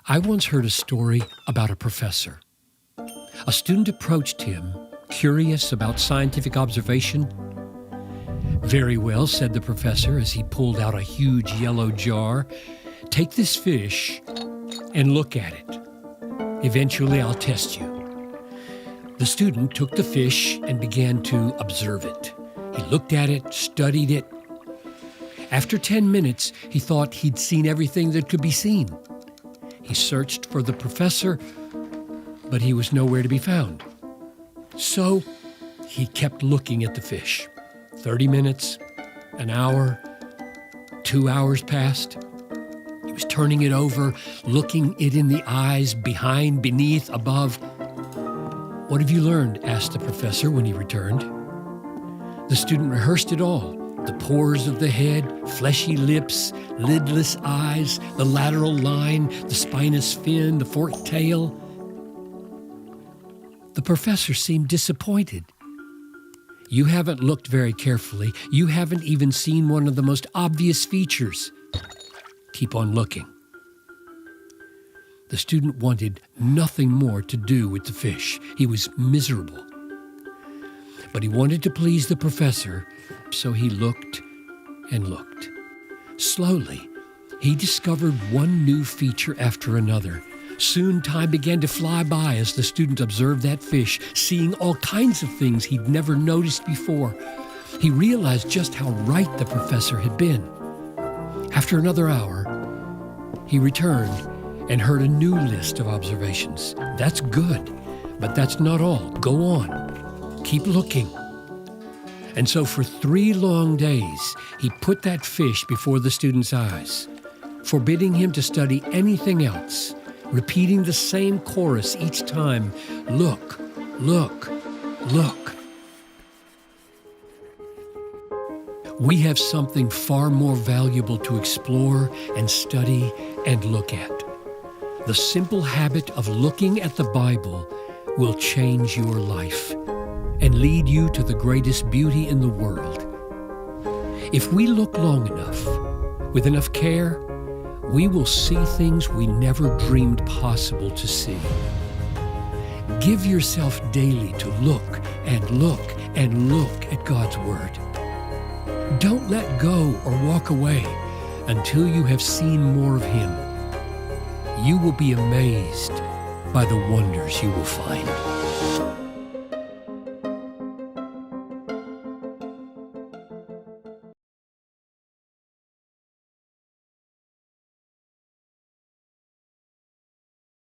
I once heard a story about a professor. A student approached him, curious about scientific observation. "Very well," said the professor as he pulled out a huge yellow jar. "Take this fish and look at it. Eventually, I'll test you." The student took the fish and began to observe it. He looked at it, studied it. After 10 minutes, he thought he'd seen everything that could be seen. He searched for the professor, but he was nowhere to be found. So he kept looking at the fish. 30 minutes, an hour, 2 hours passed. He was turning it over, looking it in the eyes, behind, beneath, above. "What have you learned?" asked the professor when he returned. The student rehearsed it all. The pores of the head, fleshy lips, lidless eyes, the lateral line, the spinous fin, the forked tail. The professor seemed disappointed. "You haven't looked very carefully. You haven't even seen one of the most obvious features. Keep on looking." The student wanted nothing more to do with the fish. He was miserable. But he wanted to please the professor, so he looked and looked. Slowly, he discovered one new feature after another. Soon time began to fly by as the student observed that fish, seeing all kinds of things he'd never noticed before. He realized just how right the professor had been. After another hour, he returned and heard a new list of observations. "That's good, but that's not all. Go on. Keep looking." And so for 3 long days, he put that fish before the student's eyes, forbidding him to study anything else, repeating the same chorus each time. "Look, look, look." We have something far more valuable to explore and study and look at. The simple habit of looking at the Bible will change your life and lead you to the greatest beauty in the world. If we look long enough, with enough care, we will see things we never dreamed possible to see. Give yourself daily to look and look and look at God's Word. Don't let go or walk away until you have seen more of Him. You will be amazed by the wonders you will find.